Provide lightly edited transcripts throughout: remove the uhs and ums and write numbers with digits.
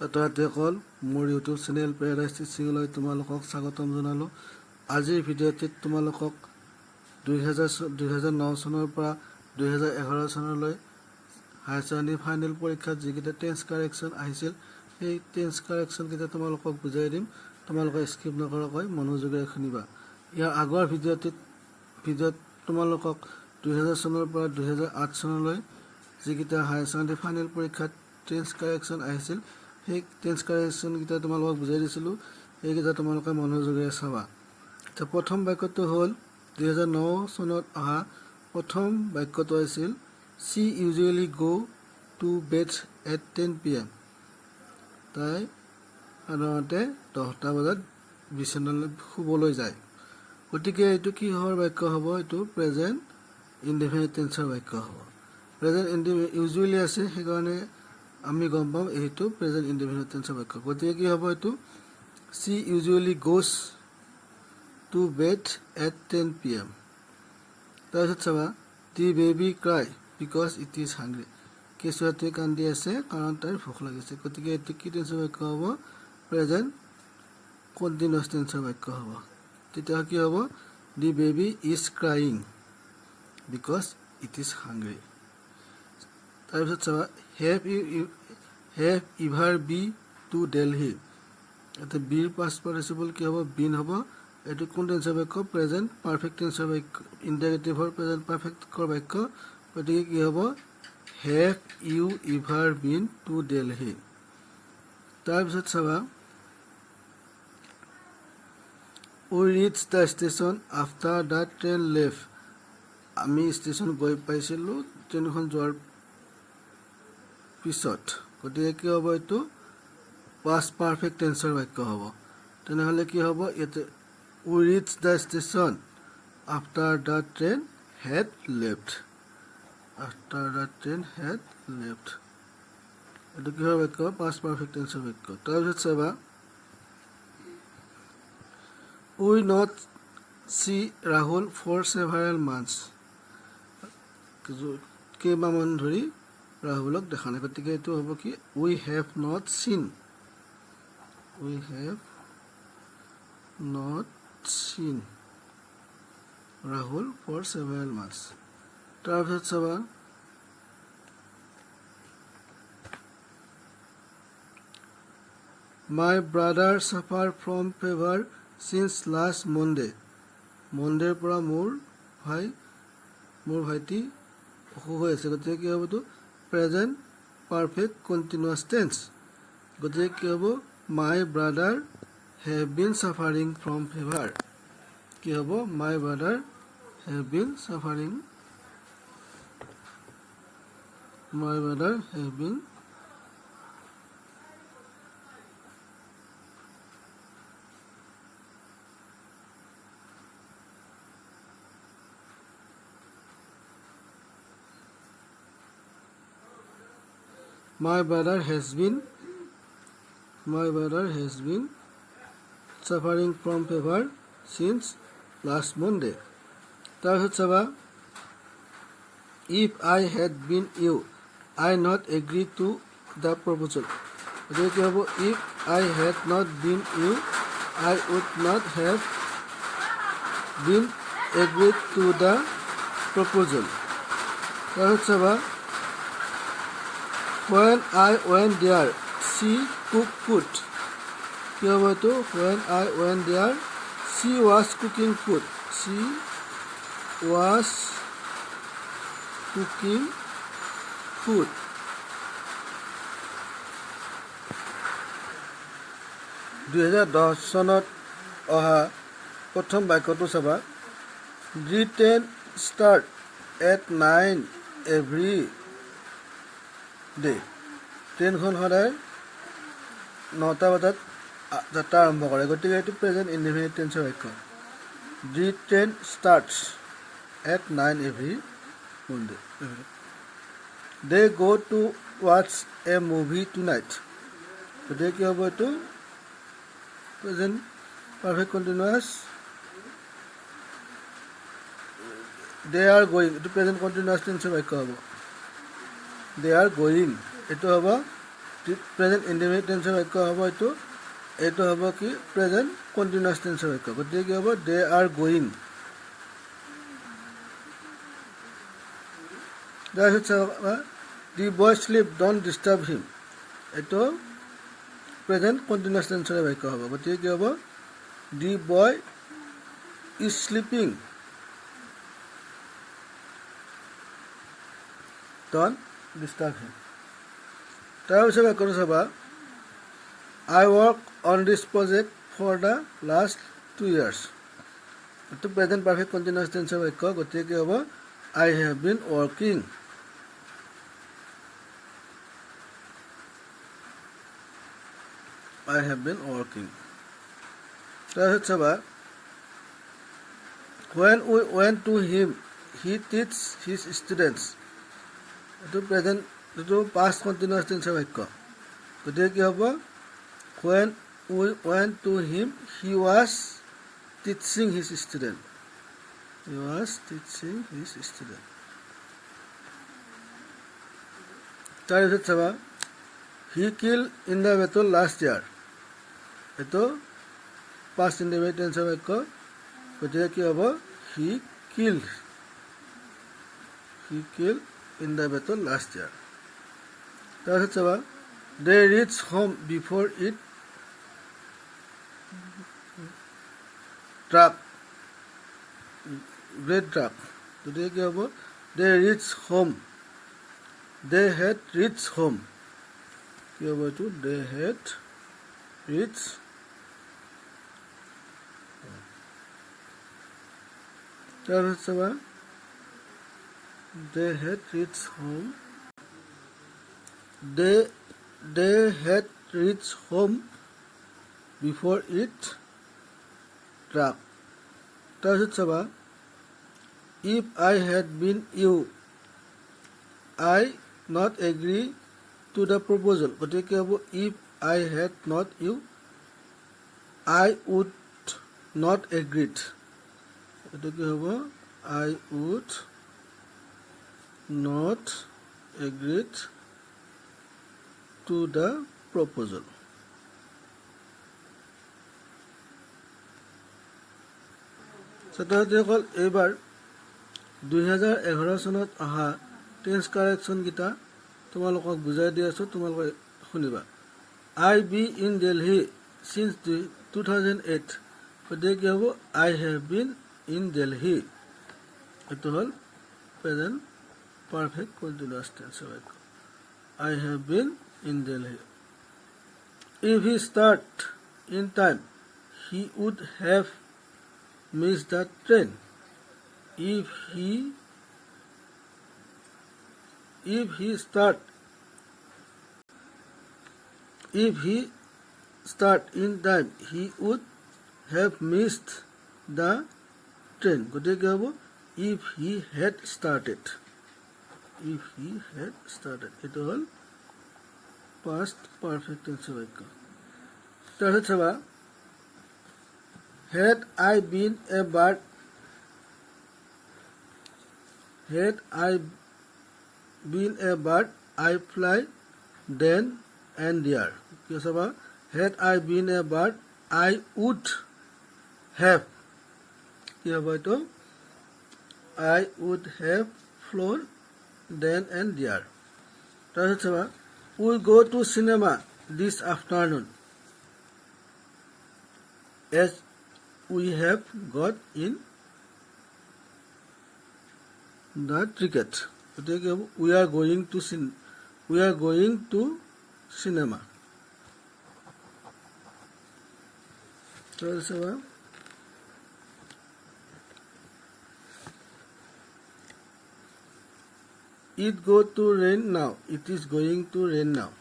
ছাত্ৰ-ছাত্ৰীসকল মোৰ YouTube channel paradise টিচিংলৈ তোমালোকক স্বাগতম জনালোঁ। আজিৰ ভিডিঅ'টিত তোমালোকক 2009 চনৰ পৰা 2011 চনলৈ হায়াৰ ছেকেণ্ডেৰী ফাইনেল পৰীক্ষাত যিকেইটা টেন্স কাৰেকশ্যন আহিছিল সেই টেন্স কাৰেকশ্যনকেইটা তোমালোকক বুজাই দিম। তোমালোকে স্কিপ নকৰাকৈ মনোযোগেৰে শুনিবা। ইয়াৰ আগৰ ভিডিঅ'ত তোমালোকক 2000 চনৰ পৰা 2008 চনলৈ যিকেইটা হায়াৰ ছেকেণ্ডেৰী ফাইনেল পৰীক্ষাত টেন্স কাৰেকশ্যন আহিছিল সেই টেন্স কাৰেকশ্যনকেইটা তোমালোকক বুজাই দিছিলোঁ। সেইকেইটা তোমালোকে মনোযোগেৰে চাবা। এতিয়া প্ৰথম বাক্যটো হ'ল 2009 চনত অহা প্ৰথম বাক্যটো আছিল she usually go to bed at 10 PM। তাই সাধাৰণতে 10টা বজাত বিচনালৈ শুবলৈ যায়। গতিকে এইটো কি হোৱাৰ বাক্য হ'ব? এইটো প্ৰেজেণ্ট ইনডেফিনিট টেন্সৰ বাক্য হ'ব। প্ৰেজেণ্ট ইউজুৱেলি আছে সেইকাৰণে আমি গম পাম এইটো প্ৰেজেণ্ট ইনডেফিনিট টেন্সৰ বাক্য। গতিকে কি হ'ব? এইটো she usually goes to bed at 10 PM। তাৰপিছত চাবা the baby cry because it is hungry। কেঁচুৱাটোৱে কান্দি আছে কাৰণ তাইৰ ভোক লাগিছে। গতিকে এইটো কি টেন্সৰ বাক্য হ'ব? প্ৰেজেণ্ট কণ্টিনিউৱাছ টেন্সৰ বাক্য হ'ব। তেতিয়া কি হ'ব? the baby is crying because it is hungry। তাৰপিছত চাবা have ever been to Delhi। এটা বিৰ পাষ্ট পাৰ্টিচিপল কি হ'ব? বিন হ'ব। এইটো কোন টেন্সৰ বাক্য? প্ৰেজেণ্ট পাৰফেক্ট টেন্সৰ বাক্য, ইণ্টাৰেটিভৰ প্ৰেজেণ্ট পাৰফেক্টৰ বাক্য। গতিকে কি হ'ব? have you ever been to Delhi। তাৰপিছত চাবা we reached the station after the train left। আমি ষ্টেচন গৈ পাইছিলোঁ ট্ৰেইনখন যোৱাৰ পিছত। গতিকে কি হ'ব? এইটো পাষ্ট পাৰফেক্ট টেন্সৰ বাক্য হ'ব। তেনেহ'লে কি হ'ব? ইয়াতে we reached the station after the train had left। after the train had left এইটো কিহৰ বাক্য? পাষ্ট পাৰফেক্ট টেন্সৰ বাক্য। তাৰপিছত চাবা we not see Rahul for several months। কেইমাহমান ধৰি ৰাহুলক দেখা নাই। গতিকে এইটো হ'ব কি? we have not seen Rahul for several months। তাৰপিছত চাবা my brother suffer from fever since last Monday। মনডেৰ পৰা মোৰ ভাইটি অসুখ হৈ আছে। গতিকে কি হ'ব? এইটো প্ৰেজেণ্ট পাৰফেক্ট কণ্টিনিউৱাছ টেন্স। গতিকে কি হ'ব? my brother have been suffering from fever। কি হ'ব? my brother have been suffering my brother have been suffering from fever since last Monday। তাৰপিছত চাবা if I had been you I not agree to the proposal। গতিকে কি হ'ব? if I had not been you I would not have been agreed to the proposal। তাৰপিছত চাবা when I went there she cooked food। কি হ'ব এইটো? when I went there she was cooking food। she was cooking food। চনত অহা প্ৰথম বাক্যটো চাবা the train start at 9 every day। ট্ৰেইনখন সদায় 9টা বজাত যাত্ৰা আৰম্ভ কৰে। গতিকে এইটো প্ৰেজেণ্ট ইনডেফিনিট টেন্সৰ বাক্য। the train starts at 9 every Monday। they go to watch a movie tonight। গতিকে কি হ'ব? এইটো present perfect continuous. they are going এইটো প্ৰেজেণ্ট কণ্টিনিউৱাছ টেন্সৰ বাক্য হ'ব। they are going এইটো হ'ব প্ৰেজেণ্ট ইনডেফিনিট টেন্সৰ বাক্য হ'ব এইটো হ'ব কি প্ৰেজেণ্ট কণ্টিনিউৱাছ টেন্সৰ বাক্য গতিকে কি হ'ব দে আৰ গোয়িং তাৰপিছত চাবা the boy sleep don't disturb him এইটো প্ৰেজেণ্ট কণ্টিনিউৱাছ টেন্সৰ বাক্য হ'ব গতিকে কি হ'ব the boy is sleeping don't disturb him তাৰপিছত বাক্যটো চাবা I work on this project for the last 2 years. এইটো প্ৰেজেণ্ট পাৰফেক্ট কণ্টিনিউৱাছ টেন্সৰ বাক্য গতিকে কি হ'ব I have been working. I have been working. তাৰপিছত চাবা when we went to him he teaches his students. এইটো প্ৰেজেণ্ট এইটো পাষ্ট কণ্টিনিউৱাছ টেন্সৰ বাক্য গতিকে কি হ'ব when we went to him he was teaching his student. He was teaching his student. তাৰপিছত চাবা he killed in the battle last year. এইটো past indefinite tense বাক্য গতিকে কি হ'ব he killed in the battle last year. তাৰপিছত চাবা they reached home before it truck great truck today কি হ'ব they reached home they had reached home কি হ'ব এইটো they had reached তাৰপিছত চাবা they had reached home they had reached home before it struck. তাৰপিছত চাবা if I had been you I not agree to the proposal গতিকে কি হ'ব if I had not you I would not agreed এইটো কি হ'ব I would not agreed to the proposal. ছাত্ৰছাত্ৰীসকল এইবাৰ 2011 চনত অহা টেন্স কাৰেকশ্যন গীতা তোমালোকক বুজাই দি আছো তোমালোকে শুনিবা I be in Delhi since 2008 গতিকে কি হ'ব I have been in Delhi এইটো হ'ল প্ৰেজেণ্ট পাৰফেক্ট কণ্টিনিউৱাছ টেন্সৰ বাক্য I have been in Delhi. If he start in time, he would have missed the train. If he start in time, he would have missed the train. গতিকে কি হ'ব if he had started. If he had started. এইটো হ'ল past perfect tense বাক্য তাৰপিছত চাবা had I been a bird I fly then and there কি চাবা had I been a bird I would have কি হ'ব এইটো I would have flown then and there তাৰপিছত চাবা we go to cinema this afternoon as we have got in the ticket we are going to cinema so it go to rain now it is going to rain now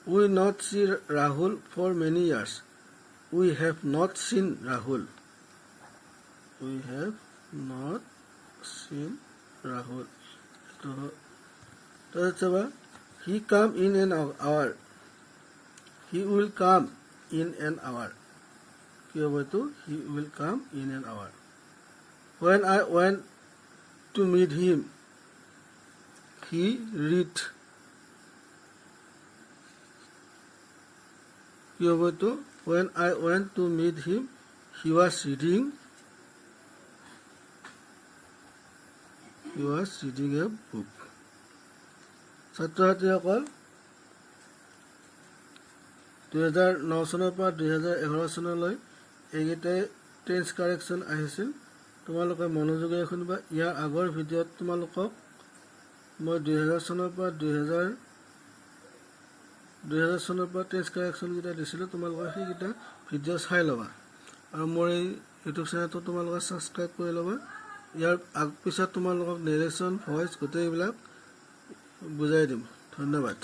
we not see Rahul for many years we have not seen Rahul he come in an hour he will come in an hour he will come in an hour when I went to meet him he read কি হ'ব এইটো when I went to meet him he was reading a book ছাত্ৰ ছাত্ৰীসকল 2009 চনৰ পৰা 2011 চনলৈ এইকেইটাই tense correction আহিছিল তোমালোকে মনোযোগেৰে শুনিবা ইয়াৰ আগৰ ভিডিঅ'ত তোমালোকক মই 2000 চনৰ পৰা 2000 চনৰ পৰা টেন্স কাৰেকশ্যন কেইটা দিছিলোঁ তোমালোকে সেইকেইটা ভিডিঅ' চাই ল'বা আৰু মোৰ এই ইউটিউব চেনেলটো তোমালোকে ছাবস্ক্ৰাইব কৰি ল'বা ইয়াৰ পিছত তোমালোকক নেৰেশ্যন ভইচ গোটেইবিলাক বুজাই দিম ধন্যবাদ